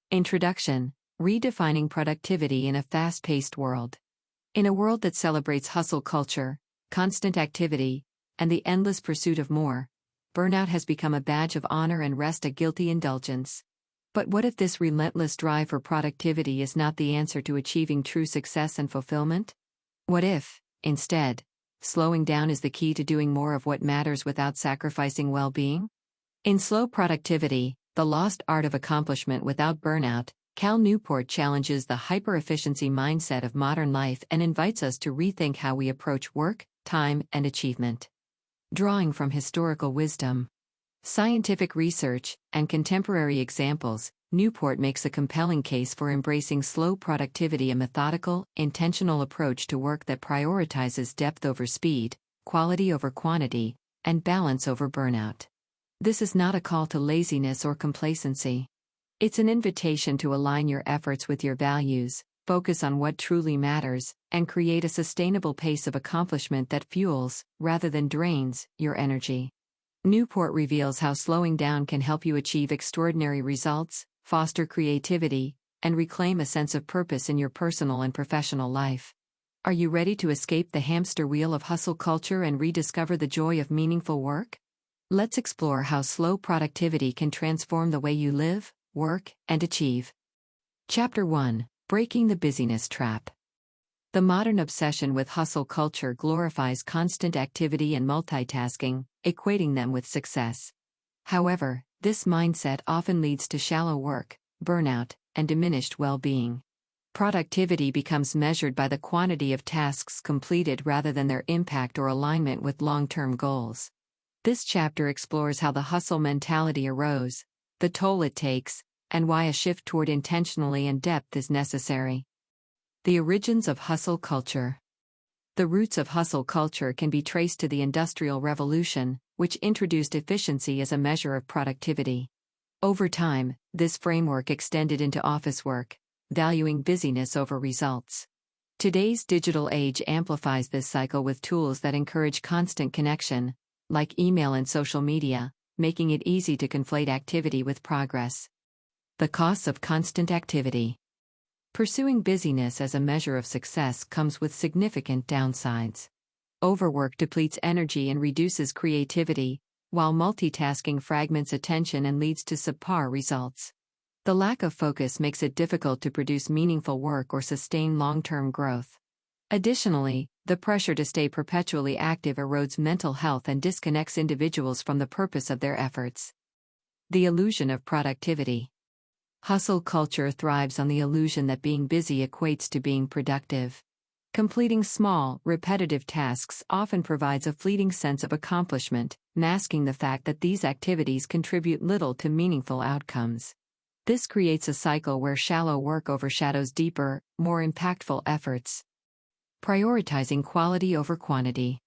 Introduction: Redefining productivity in a fast-paced world. In a world that celebrates hustle culture, constant activity, and the endless pursuit of more, burnout has become a badge of honor and rest a guilty indulgence. But what if this relentless drive for productivity is not the answer to achieving true success and fulfillment? What if, instead, slowing down is the key to doing more of what matters without sacrificing well-being? In Slow Productivity, The Lost Art of Accomplishment Without Burnout, Cal Newport challenges the hyper-efficiency mindset of modern life and invites us to rethink how we approach work, time, and achievement. Drawing from historical wisdom, scientific research, and contemporary examples, Newport makes a compelling case for embracing slow productivity, a methodical, intentional approach to work that prioritizes depth over speed, quality over quantity, and balance over burnout. This is not a call to laziness or complacency. It's an invitation to align your efforts with your values, focus on what truly matters, and create a sustainable pace of accomplishment that fuels, rather than drains, your energy. Newport reveals how slowing down can help you achieve extraordinary results, foster creativity, and reclaim a sense of purpose in your personal and professional life. Are you ready to escape the hamster wheel of hustle culture and rediscover the joy of meaningful work? Let's explore how slow productivity can transform the way you live, work, and achieve. Chapter 1: Breaking the Busyness Trap. The modern obsession with hustle culture glorifies constant activity and multitasking, equating them with success. However, this mindset often leads to shallow work, burnout, and diminished well-being. Productivity becomes measured by the quantity of tasks completed rather than their impact or alignment with long-term goals. This chapter explores how the hustle mentality arose, the toll it takes, and why a shift toward intentionality and depth is necessary. The origins of hustle culture. The roots of hustle culture can be traced to the Industrial Revolution, which introduced efficiency as a measure of productivity. Over time, this framework extended into office work, valuing busyness over results. Today's digital age amplifies this cycle with tools that encourage constant connection, like email and social media, making it easy to conflate activity with progress. The costs of constant activity. Pursuing busyness as a measure of success comes with significant downsides. Overwork depletes energy and reduces creativity, while multitasking fragments attention and leads to subpar results. The lack of focus makes it difficult to produce meaningful work or sustain long-term growth. Additionally, the pressure to stay perpetually active erodes mental health and disconnects individuals from the purpose of their efforts. The illusion of productivity. Hustle culture thrives on the illusion that being busy equates to being productive. Completing small, repetitive tasks often provides a fleeting sense of accomplishment, masking the fact that these activities contribute little to meaningful outcomes. This creates a cycle where shallow work overshadows deeper, more impactful efforts. Prioritizing quality over quantity.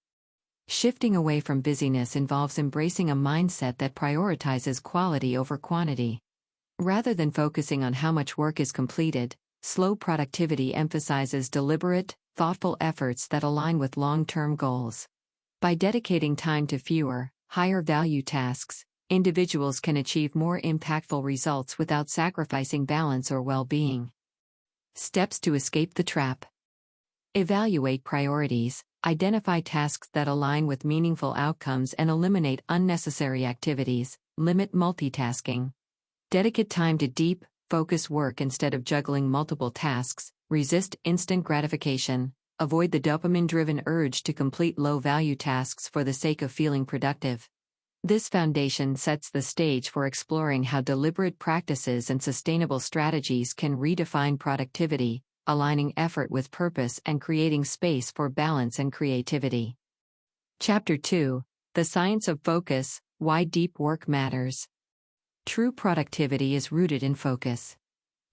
Shifting away from busyness involves embracing a mindset that prioritizes quality over quantity. Rather than focusing on how much work is completed, slow productivity emphasizes deliberate, thoughtful efforts that align with long-term goals. By dedicating time to fewer, higher-value tasks, individuals can achieve more impactful results without sacrificing balance or well-being. Steps to escape the trap. Evaluate priorities, identify tasks that align with meaningful outcomes and eliminate unnecessary activities, limit multitasking. Dedicate time to deep, focused work instead of juggling multiple tasks, resist instant gratification, avoid the dopamine-driven urge to complete low-value tasks for the sake of feeling productive. This foundation sets the stage for exploring how deliberate practices and sustainable strategies can redefine productivity, aligning effort with purpose and creating space for balance and creativity. Chapter 2: The Science of Focus: Why Deep Work Matters. True productivity is rooted in focus.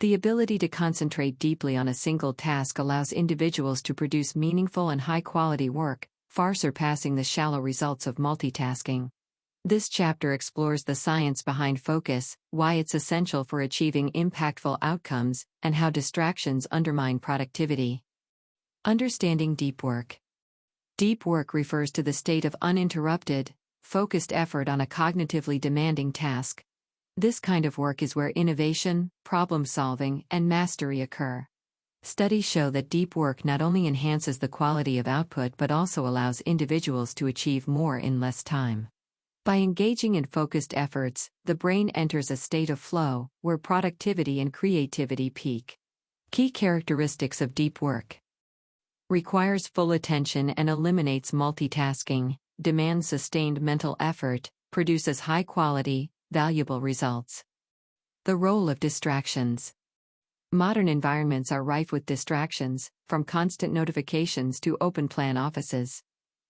The ability to concentrate deeply on a single task allows individuals to produce meaningful and high-quality work, far surpassing the shallow results of multitasking. This chapter explores the science behind focus, why it's essential for achieving impactful outcomes, and how distractions undermine productivity. Understanding deep work. Deep work refers to the state of uninterrupted, focused effort on a cognitively demanding task. This kind of work is where innovation, problem-solving, and mastery occur. Studies show that deep work not only enhances the quality of output but also allows individuals to achieve more in less time. By engaging in focused efforts, the brain enters a state of flow, where productivity and creativity peak. Key characteristics of deep work: requires full attention and eliminates multitasking, demands sustained mental effort, produces high-quality, valuable results. The role of distractions. Modern environments are rife with distractions, from constant notifications to open-plan offices.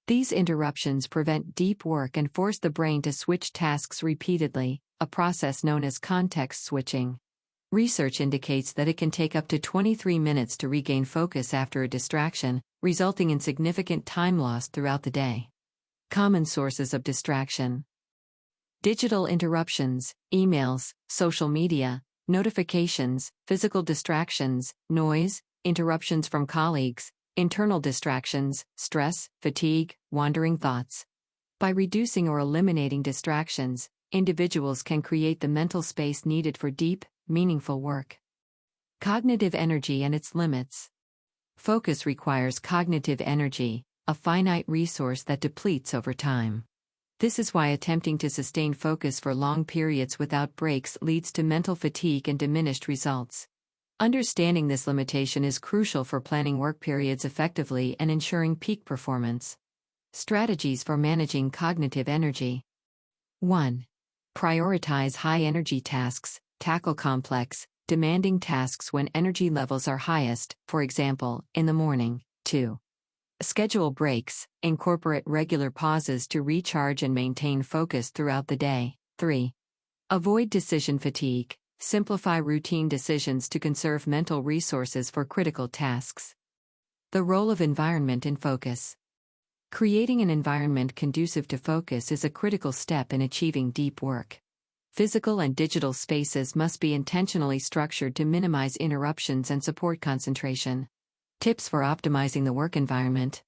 These interruptions prevent deep work and force the brain to switch tasks repeatedly, a process known as context switching. Research indicates that it can take up to 23 minutes to regain focus after a distraction, resulting in significant time lost throughout the day. Common sources of distraction: digital interruptions, emails, social media, notifications, physical distractions, noise, interruptions from colleagues, internal distractions, stress, fatigue, wandering thoughts. By reducing or eliminating distractions, individuals can create the mental space needed for deep, meaningful work. Cognitive energy and its limits. Focus requires cognitive energy, a finite resource that depletes over time. This is why attempting to sustain focus for long periods without breaks leads to mental fatigue and diminished results. Understanding this limitation is crucial for planning work periods effectively and ensuring peak performance. Strategies for managing cognitive energy. 1. Prioritize high-energy tasks. Tackle complex, demanding tasks when energy levels are highest, for example, in the morning. 2. Schedule breaks. Incorporate regular pauses to recharge and maintain focus throughout the day. 3. Avoid decision fatigue. Simplify routine decisions to conserve mental resources for critical tasks. The role of environment in focus. Creating an environment conducive to focus is a critical step in achieving deep work. Physical and digital spaces must be intentionally structured to minimize interruptions and support concentration. Tips for optimizing the work environment.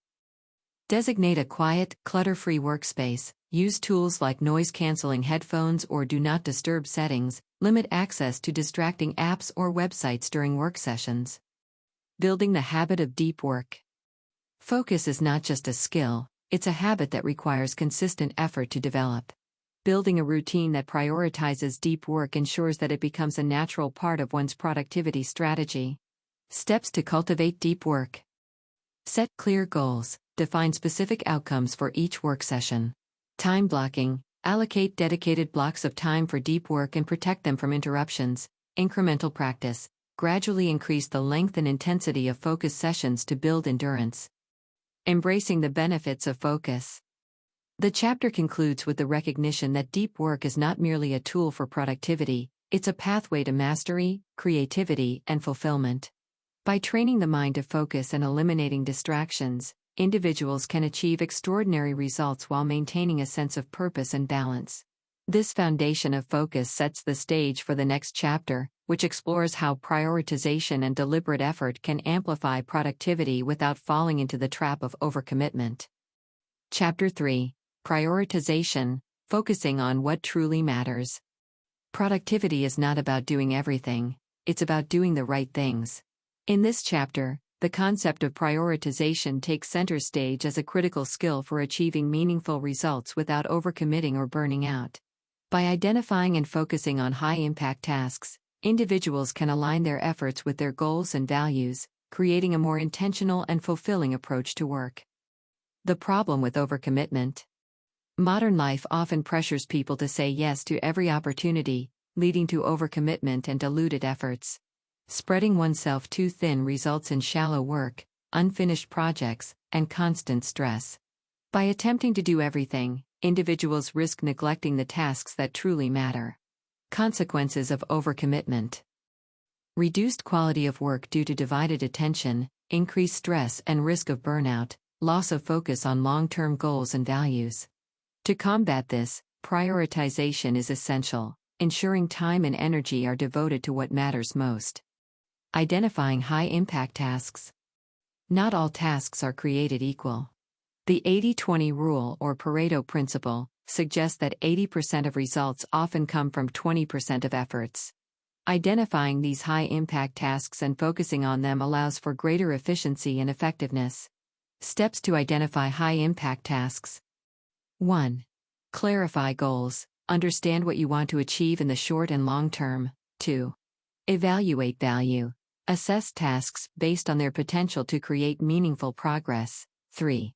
Designate a quiet, clutter-free workspace. Use tools like noise-canceling headphones or do not disturb settings. Limit access to distracting apps or websites during work sessions. Building the habit of deep work. Focus is not just a skill, it's a habit that requires consistent effort to develop. Building a routine that prioritizes deep work ensures that it becomes a natural part of one's productivity strategy. Steps to cultivate deep work. Set clear goals. Define specific outcomes for each work session. Time blocking. Allocate dedicated blocks of time for deep work and protect them from interruptions. Incremental practice. Gradually increase the length and intensity of focus sessions to build endurance. Embracing the benefits of focus. The chapter concludes with the recognition that deep work is not merely a tool for productivity, it's a pathway to mastery, creativity, and fulfillment. By training the mind to focus and eliminating distractions, individuals can achieve extraordinary results while maintaining a sense of purpose and balance. This foundation of focus sets the stage for the next chapter, which explores how prioritization and deliberate effort can amplify productivity without falling into the trap of overcommitment. Chapter 3. Prioritization, focusing on what truly matters. Productivity is not about doing everything, it's about doing the right things. In this chapter, the concept of prioritization takes center stage as a critical skill for achieving meaningful results without overcommitting or burning out. By identifying and focusing on high-impact tasks, individuals can align their efforts with their goals and values, creating a more intentional and fulfilling approach to work. The problem with overcommitment. Modern life often pressures people to say yes to every opportunity, leading to overcommitment and diluted efforts. Spreading oneself too thin results in shallow work, unfinished projects, and constant stress. By attempting to do everything, individuals risk neglecting the tasks that truly matter. Consequences of overcommitment. Reduced quality of work due to divided attention, increased stress and risk of burnout, loss of focus on long-term goals and values. To combat this, prioritization is essential, ensuring time and energy are devoted to what matters most. Identifying high-impact tasks. Not all tasks are created equal. The 80-20 rule or Pareto principle, suggests that 80% of results often come from 20% of efforts. Identifying these high-impact tasks and focusing on them allows for greater efficiency and effectiveness. Steps to identify high-impact tasks. 1. Clarify goals. Understand what you want to achieve in the short and long term. 2. Evaluate value. Assess tasks based on their potential to create meaningful progress. 3.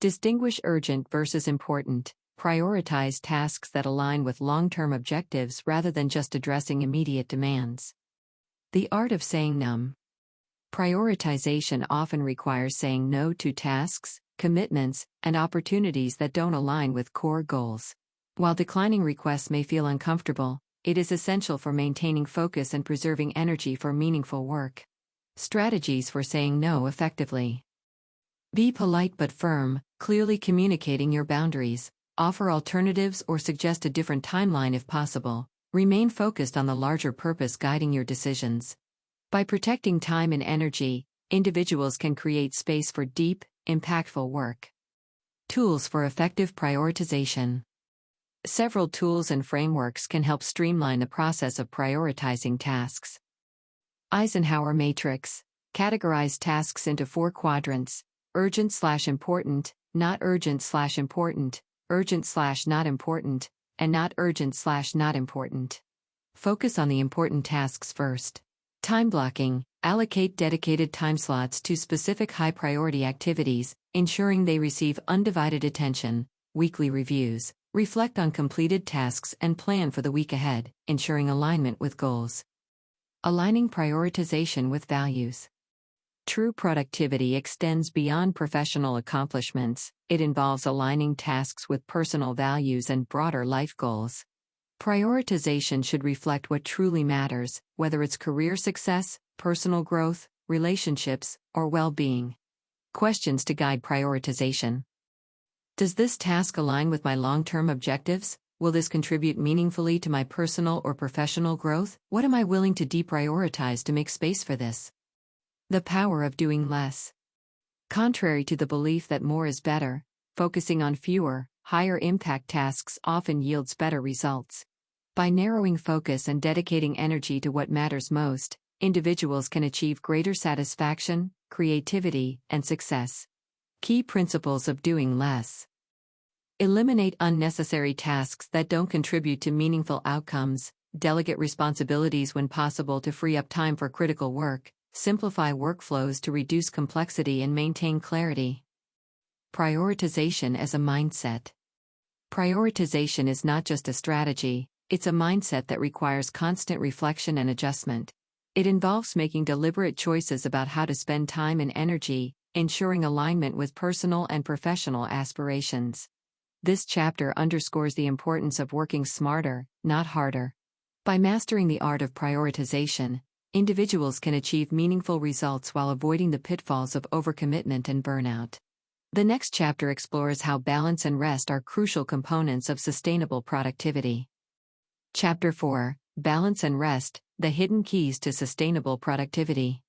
Distinguish urgent versus important. Prioritize tasks that align with long-term objectives rather than just addressing immediate demands. The art of saying no. Prioritization often requires saying no to tasks, commitments, and opportunities that don't align with core goals. While declining requests may feel uncomfortable, it is essential for maintaining focus and preserving energy for meaningful work. Strategies for saying no effectively. Be polite but firm, clearly communicating your boundaries. Offer alternatives or suggest a different timeline if possible. Remain focused on the larger purpose guiding your decisions. By protecting time and energy, individuals can create space for deep, impactful work. Tools for effective prioritization. Several tools and frameworks can help streamline the process of prioritizing tasks. Eisenhower Matrix. Categorize tasks into 4 quadrants: urgent/important, not urgent/important, urgent/not important, and not urgent/not important. Focus on the important tasks first. Time blocking. Allocate dedicated time slots to specific high-priority activities, ensuring they receive undivided attention. Weekly reviews. Reflect on completed tasks and plan for the week ahead, ensuring alignment with goals. Aligning prioritization with values. True productivity extends beyond professional accomplishments. It involves aligning tasks with personal values and broader life goals. Prioritization should reflect what truly matters, whether it's career success, personal growth, relationships, or well-being. Questions to guide prioritization. Does this task align with my long-term objectives? Will this contribute meaningfully to my personal or professional growth? What am I willing to deprioritize to make space for this? The power of doing less. Contrary to the belief that more is better, focusing on fewer, higher-impact tasks often yields better results. By narrowing focus and dedicating energy to what matters most, individuals can achieve greater satisfaction, creativity, and success. Key principles of doing less. Eliminate unnecessary tasks that don't contribute to meaningful outcomes. Delegate responsibilities when possible to free up time for critical work. Simplify workflows to reduce complexity and maintain clarity. Prioritization as a mindset. Prioritization is not just a strategy, it's a mindset that requires constant reflection and adjustment. It involves making deliberate choices about how to spend time and energy, ensuring alignment with personal and professional aspirations. This chapter underscores the importance of working smarter, not harder. By mastering the art of prioritization, individuals can achieve meaningful results while avoiding the pitfalls of overcommitment and burnout. The next chapter explores how balance and rest are crucial components of sustainable productivity. Chapter 4: Balance and Rest, the Hidden Keys to Sustainable Productivity.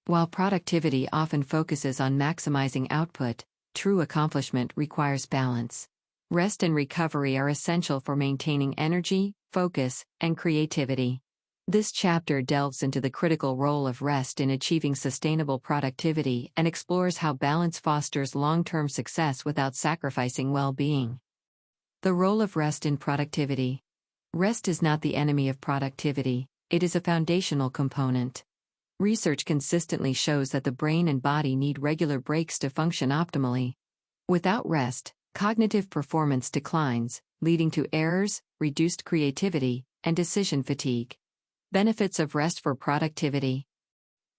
While productivity often focuses on maximizing output, true accomplishment requires balance. Rest and recovery are essential for maintaining energy, focus, and creativity. This chapter delves into the critical role of rest in achieving sustainable productivity and explores how balance fosters long-term success without sacrificing well-being. The role of rest in productivity. Rest is not the enemy of productivity, it is a foundational component. Research consistently shows that the brain and body need regular breaks to function optimally. Without rest, cognitive performance declines, leading to errors, reduced creativity, and decision fatigue. Benefits of rest for productivity.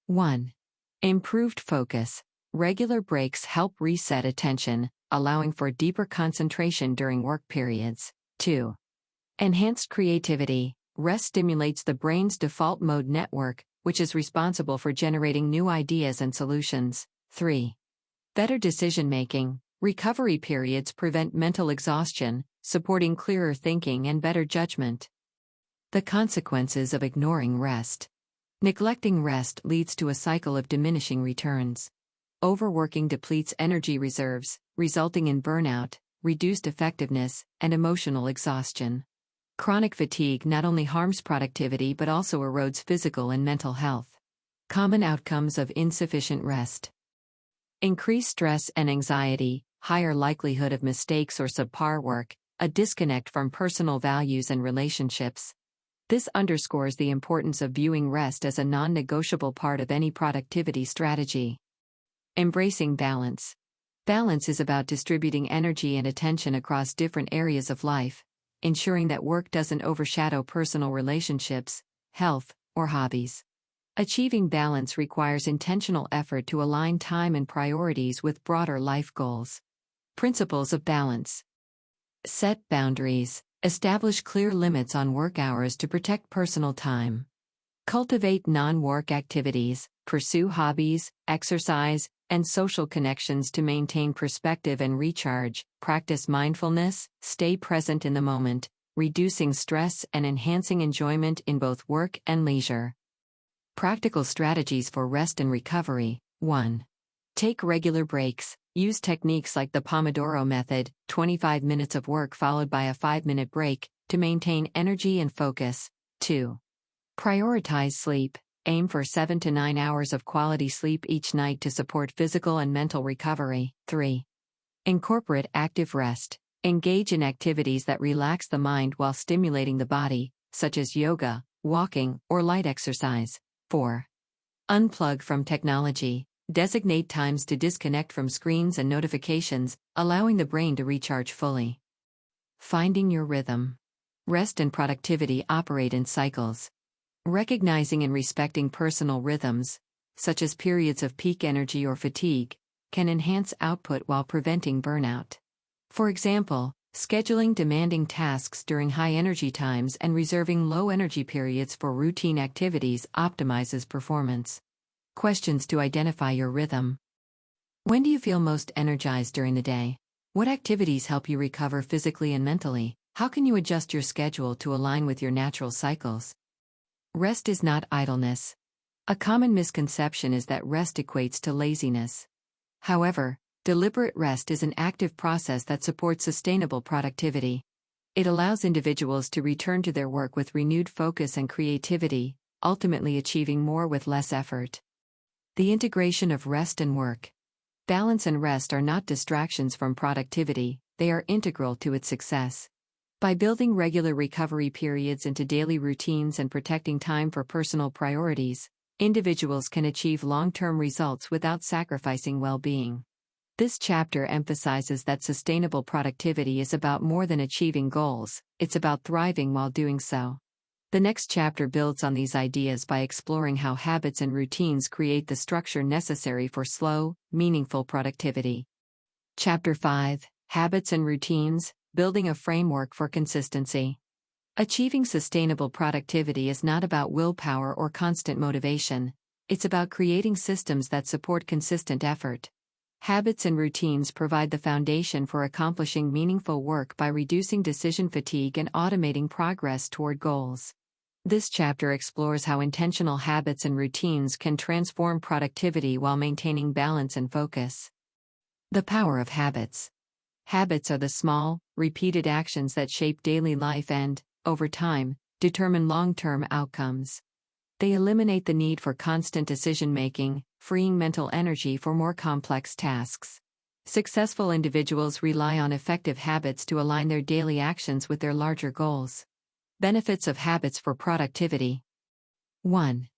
1. Improved focus. Regular breaks help reset attention, allowing for deeper concentration during work periods. 2. Enhanced creativity. Rest stimulates the brain's default mode network, which is responsible for generating new ideas and solutions. 3. Better decision-making. Recovery periods prevent mental exhaustion, supporting clearer thinking and better judgment. The consequences of ignoring rest. Neglecting rest leads to a cycle of diminishing returns. Overworking depletes energy reserves, resulting in burnout, reduced effectiveness, and emotional exhaustion. Chronic fatigue not only harms productivity but also erodes physical and mental health. Common outcomes of insufficient rest: increased stress and anxiety, higher likelihood of mistakes or subpar work, a disconnect from personal values and relationships. This underscores the importance of viewing rest as a non-negotiable part of any productivity strategy. Embracing balance. Balance is about distributing energy and attention across different areas of life, ensuring that work doesn't overshadow personal relationships, health, or hobbies. Achieving balance requires intentional effort to align time and priorities with broader life goals. Principles of balance. Set boundaries. Establish clear limits on work hours to protect personal time. Cultivate non-work activities, pursue hobbies, exercise, and social connections to maintain perspective and recharge. Practice mindfulness, stay present in the moment, reducing stress and enhancing enjoyment in both work and leisure. Practical strategies for rest and recovery. 1. Take regular breaks. Use techniques like the Pomodoro method, 25 minutes of work followed by a 5-minute break, to maintain energy and focus. 2. Prioritize sleep. Aim for 7 to 9 hours of quality sleep each night to support physical and mental recovery. 3. Incorporate active rest. Engage in activities that relax the mind while stimulating the body, such as yoga, walking, or light exercise. 4. Unplug from technology. Designate times to disconnect from screens and notifications, allowing the brain to recharge fully. Finding your rhythm. Rest and productivity operate in cycles. Recognizing and respecting personal rhythms, such as periods of peak energy or fatigue, can enhance output while preventing burnout. For example, scheduling demanding tasks during high-energy times and reserving low-energy periods for routine activities optimizes performance. Questions to identify your rhythm. When do you feel most energized during the day? What activities help you recover physically and mentally? How can you adjust your schedule to align with your natural cycles? Rest is not idleness. A common misconception is that rest equates to laziness. However, deliberate rest is an active process that supports sustainable productivity. It allows individuals to return to their work with renewed focus and creativity, ultimately achieving more with less effort. The integration of rest and work. Balance and rest are not distractions from productivity, they are integral to its success. By building regular recovery periods into daily routines and protecting time for personal priorities, individuals can achieve long-term results without sacrificing well-being. This chapter emphasizes that sustainable productivity is about more than achieving goals, it's about thriving while doing so. The next chapter builds on these ideas by exploring how habits and routines create the structure necessary for slow, meaningful productivity. Chapter 5: Habits and Routines, Building a Framework for Consistency. Achieving sustainable productivity is not about willpower or constant motivation, it's about creating systems that support consistent effort. Habits and routines provide the foundation for accomplishing meaningful work by reducing decision fatigue and automating progress toward goals. This chapter explores how intentional habits and routines can transform productivity while maintaining balance and focus. The power of habits. Habits are the small, repeated actions that shape daily life and, over time, determine long-term outcomes. They eliminate the need for constant decision-making, freeing mental energy for more complex tasks. Successful individuals rely on effective habits to align their daily actions with their larger goals. Benefits of habits for productivity. 1.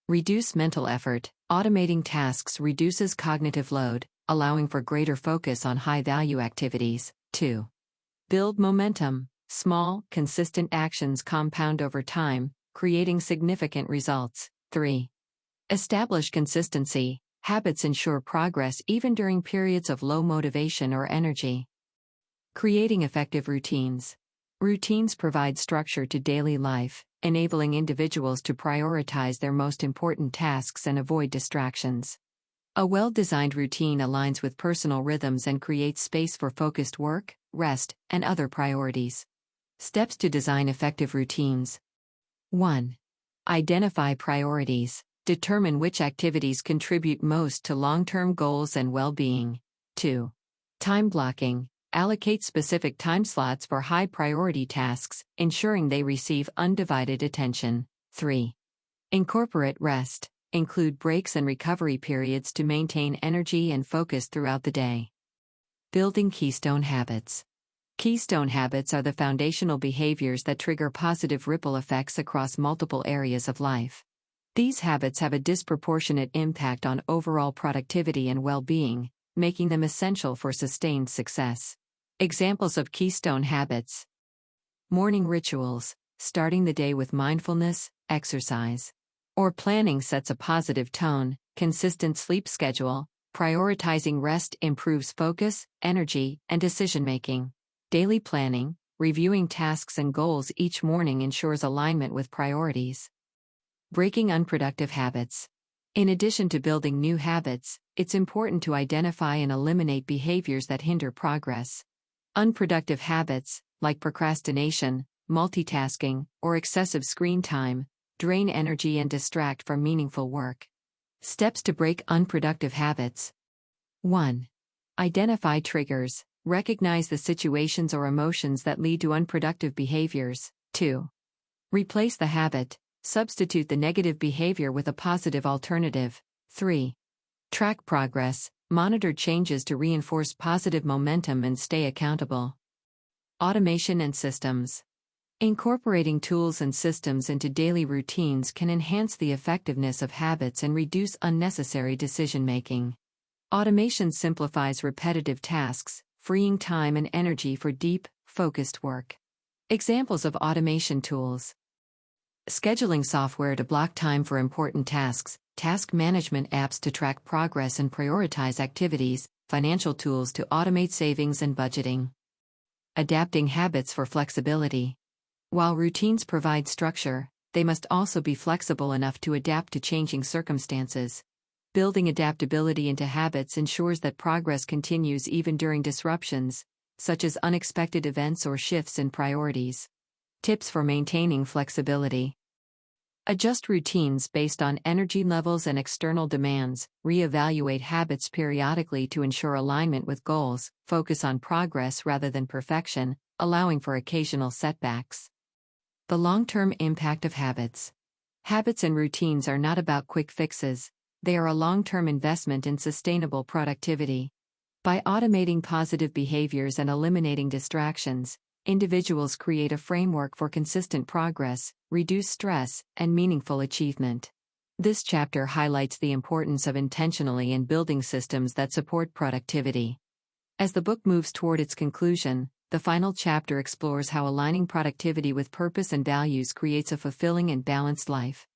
Reduce mental effort. Automating tasks reduces cognitive load, allowing for greater focus on high-value activities. 2. Build momentum. Small, consistent actions compound over time, creating significant results. 3. Establish consistency. Habits ensure progress even during periods of low motivation or energy. Creating effective routines. Routines provide structure to daily life, enabling individuals to prioritize their most important tasks and avoid distractions. A well-designed routine aligns with personal rhythms and creates space for focused work, rest, and other priorities. Steps to design effective routines. 1. Identify priorities. Determine which activities contribute most to long-term goals and well-being. 2. Time blocking. Allocate specific time slots for high priority tasks, ensuring they receive undivided attention. 3. Incorporate rest. Include breaks and recovery periods to maintain energy and focus throughout the day. Building keystone habits. Keystone habits are the foundational behaviors that trigger positive ripple effects across multiple areas of life. These habits have a disproportionate impact on overall productivity and well-being, making them essential for sustained success. Examples of keystone habits: morning rituals, starting the day with mindfulness, exercise, or planning sets a positive tone. Consistent sleep schedule, prioritizing rest improves focus, energy, and decision-making. Daily planning, reviewing tasks and goals each morning ensures alignment with priorities. Breaking unproductive habits. In addition to building new habits, it's important to identify and eliminate behaviors that hinder progress. Unproductive habits, like procrastination, multitasking, or excessive screen time, drain energy and distract from meaningful work. Steps to break unproductive habits. 1. Identify triggers. Recognize the situations or emotions that lead to unproductive behaviors. 2. Replace the habit. Substitute the negative behavior with a positive alternative. 3. Track progress. Monitor changes to reinforce positive momentum and stay accountable. Automation and systems. Incorporating tools and systems into daily routines can enhance the effectiveness of habits and reduce unnecessary decision-making. Automation simplifies repetitive tasks, freeing time and energy for deep, focused work. Examples of automation tools: scheduling software to block time for important tasks, task management apps to track progress and prioritize activities, financial tools to automate savings and budgeting. Adapting habits for flexibility. While routines provide structure, they must also be flexible enough to adapt to changing circumstances. Building adaptability into habits ensures that progress continues even during disruptions, such as unexpected events or shifts in priorities. Tips for maintaining flexibility. Adjust routines based on energy levels and external demands, reevaluate habits periodically to ensure alignment with goals, focus on progress rather than perfection, allowing for occasional setbacks. The long-term impact of habits. Habits and routines are not about quick fixes. They are a long-term investment in sustainable productivity. By automating positive behaviors and eliminating distractions, individuals create a framework for consistent progress, reduce stress, and meaningful achievement. This chapter highlights the importance of intentionally in building systems that support productivity. As the book moves toward its conclusion, the final chapter explores how aligning productivity with purpose and values creates a fulfilling and balanced life.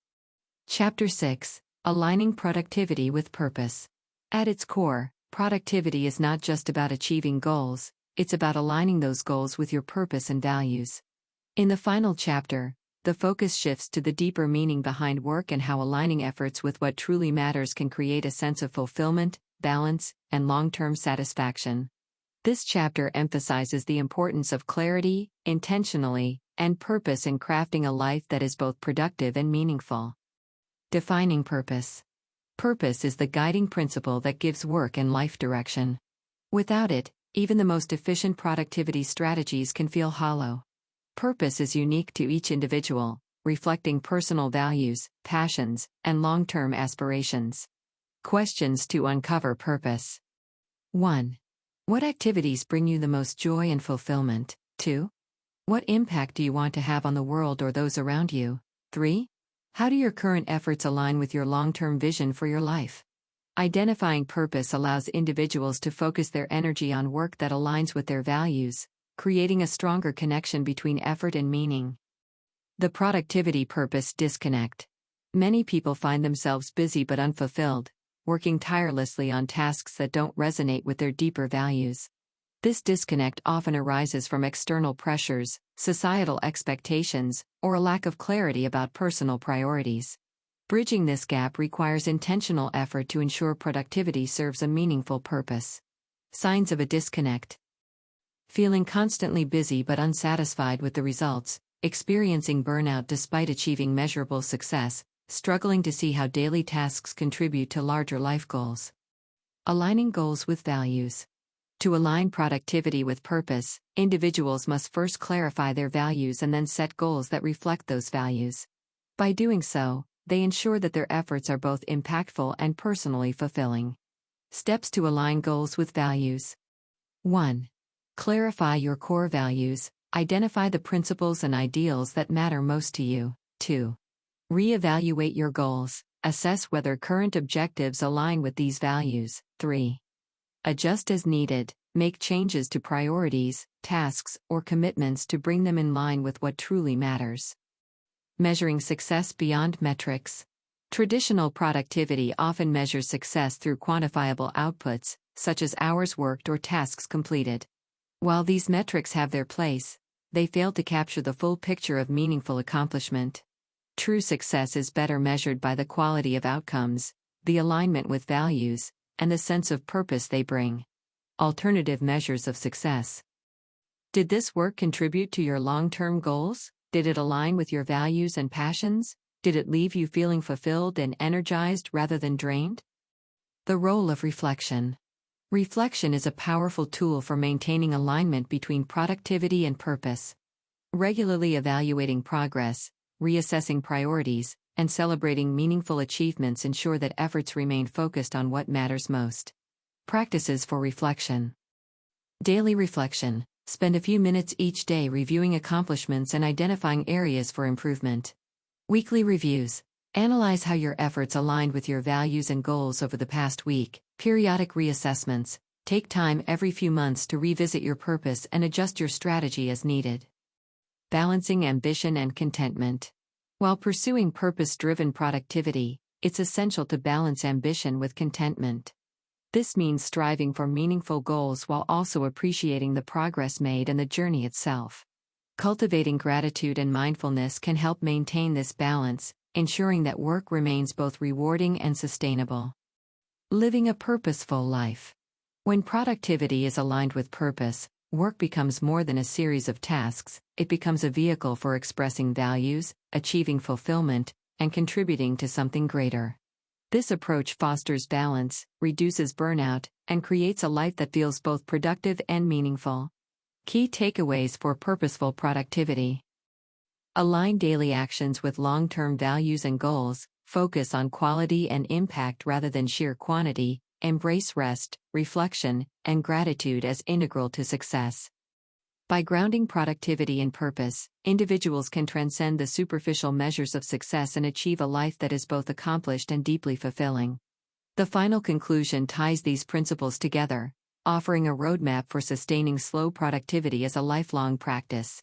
Chapter 6. Aligning productivity with purpose. At its core, productivity is not just about achieving goals, it's about aligning those goals with your purpose and values. In the final chapter, the focus shifts to the deeper meaning behind work and how aligning efforts with what truly matters can create a sense of fulfillment, balance, and long-term satisfaction. This chapter emphasizes the importance of clarity, intentionally, and purpose in crafting a life that is both productive and meaningful. Defining purpose. Purpose is the guiding principle that gives work and life direction. Without it, even the most efficient productivity strategies can feel hollow. Purpose is unique to each individual, reflecting personal values, passions, and long-term aspirations. Questions to uncover purpose. 1. What activities bring you the most joy and fulfillment? 2. What impact do you want to have on the world or those around you? 3. How do your current efforts align with your long-term vision for your life? Identifying purpose allows individuals to focus their energy on work that aligns with their values, creating a stronger connection between effort and meaning. The productivity purpose disconnect. Many people find themselves busy but unfulfilled, working tirelessly on tasks that don't resonate with their deeper values. This disconnect often arises from external pressures, societal expectations, or a lack of clarity about personal priorities. Bridging this gap requires intentional effort to ensure productivity serves a meaningful purpose. Signs of a disconnect. Feeling constantly busy but unsatisfied with the results, experiencing burnout despite achieving measurable success, struggling to see how daily tasks contribute to larger life goals. Aligning goals with values. To align productivity with purpose, individuals must first clarify their values and then set goals that reflect those values. By doing so, they ensure that their efforts are both impactful and personally fulfilling. Steps to align goals with values. 1. Clarify your core values. Identify the principles and ideals that matter most to you. 2. Reevaluate your goals. Assess whether current objectives align with these values. 3. Adjust as needed. Make changes to priorities, tasks, or commitments to bring them in line with what truly matters. Measuring success beyond metrics. Traditional productivity often measures success through quantifiable outputs, such as hours worked or tasks completed. While these metrics have their place, they fail to capture the full picture of meaningful accomplishment. True success is better measured by the quality of outcomes, the alignment with values, and the sense of purpose they bring. Alternative measures of success. Did this work contribute to your long-term goals? Did it align with your values and passions? Did it leave you feeling fulfilled and energized rather than drained? The role of reflection. Reflection is a powerful tool for maintaining alignment between productivity and purpose. Regularly evaluating progress, reassessing priorities, and celebrating meaningful achievements ensure that efforts remain focused on what matters most. Practices for reflection. Daily reflection. Spend a few minutes each day reviewing accomplishments and identifying areas for improvement. Weekly reviews. Analyze how your efforts aligned with your values and goals over the past week. Periodic reassessments. Take time every few months to revisit your purpose and adjust your strategy as needed. Balancing ambition and contentment. While pursuing purpose-driven productivity, it's essential to balance ambition with contentment. This means striving for meaningful goals while also appreciating the progress made and the journey itself. Cultivating gratitude and mindfulness can help maintain this balance, ensuring that work remains both rewarding and sustainable. Living a purposeful life. When productivity is aligned with purpose, work becomes more than a series of tasks, it becomes a vehicle for expressing values, achieving fulfillment, and contributing to something greater. This approach fosters balance, reduces burnout, and creates a life that feels both productive and meaningful. Key takeaways for purposeful productivity. Align daily actions with long-term values and goals, focus on quality and impact rather than sheer quantity, embrace rest, reflection, and gratitude as integral to success. By grounding productivity in purpose, individuals can transcend the superficial measures of success and achieve a life that is both accomplished and deeply fulfilling. The final conclusion ties these principles together, offering a roadmap for sustaining slow productivity as a lifelong practice.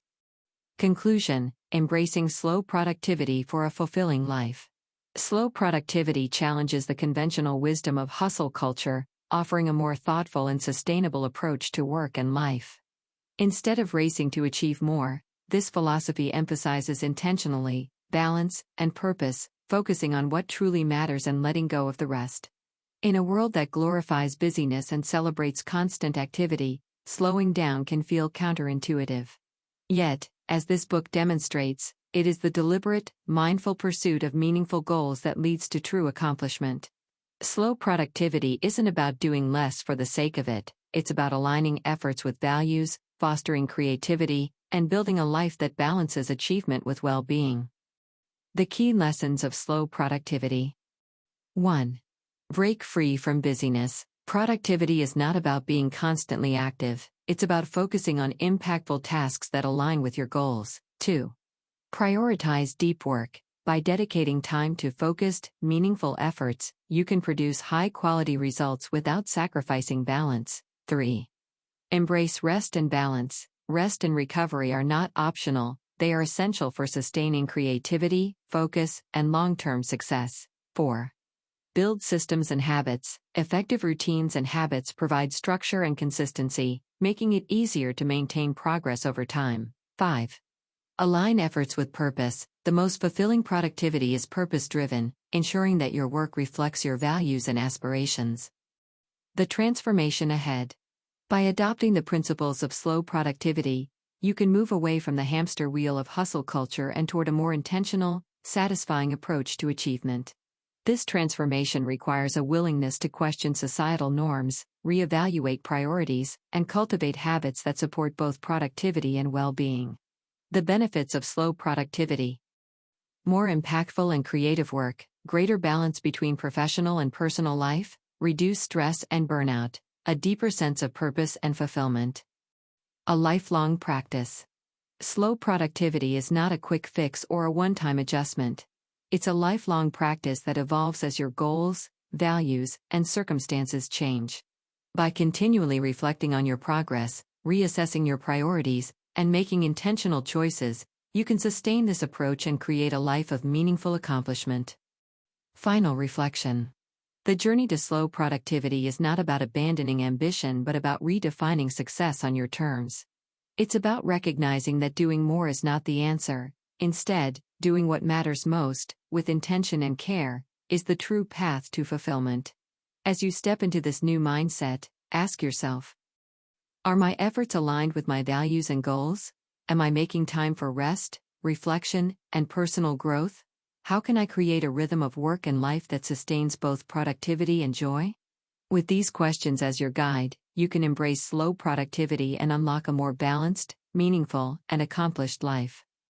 Conclusion: embracing slow productivity for a fulfilling life. Slow productivity challenges the conventional wisdom of hustle culture, offering a more thoughtful and sustainable approach to work and life. Instead of racing to achieve more, this philosophy emphasizes intentionally, balance, and purpose, focusing on what truly matters and letting go of the rest. In a world that glorifies busyness and celebrates constant activity, slowing down can feel counterintuitive. Yet, as this book demonstrates, it is the deliberate, mindful pursuit of meaningful goals that leads to true accomplishment. Slow productivity isn't about doing less for the sake of it, it's about aligning efforts with values, fostering creativity, and building a life that balances achievement with well-being. The key lessons of slow productivity. 1. Break free from busyness. Productivity is not about being constantly active, it's about focusing on impactful tasks that align with your goals. 2. Prioritize deep work. By dedicating time to focused, meaningful efforts, you can produce high-quality results without sacrificing balance. 3. Embrace rest and balance. Rest and recovery are not optional, they are essential for sustaining creativity, focus, and long-term success. 4. Build systems and habits. Effective routines and habits provide structure and consistency, making it easier to maintain progress over time. 5. Align efforts with purpose. The most fulfilling productivity is purpose-driven, ensuring that your work reflects your values and aspirations. The transformation ahead. By adopting the principles of slow productivity, you can move away from the hamster wheel of hustle culture and toward a more intentional, satisfying approach to achievement. This transformation requires a willingness to question societal norms, reevaluate priorities, and cultivate habits that support both productivity and well-being. The benefits of slow productivity: more impactful and creative work, greater balance between professional and personal life, reduced stress and burnout, a deeper sense of purpose and fulfillment. A lifelong practice. Slow productivity is not a quick fix or a one-time adjustment. It's a lifelong practice that evolves as your goals, values, and circumstances change. By continually reflecting on your progress, reassessing your priorities, and making intentional choices, you can sustain this approach and create a life of meaningful accomplishment. Final reflection. The journey to slow productivity is not about abandoning ambition but about redefining success on your terms. It's about recognizing that doing more is not the answer. Instead, doing what matters most, with intention and care, is the true path to fulfillment. As you step into this new mindset, ask yourself: are my efforts aligned with my values and goals? Am I making time for rest, reflection, and personal growth? How can I create a rhythm of work and life that sustains both productivity and joy? With these questions as your guide, you can embrace slow productivity and unlock a more balanced, meaningful, and accomplished life.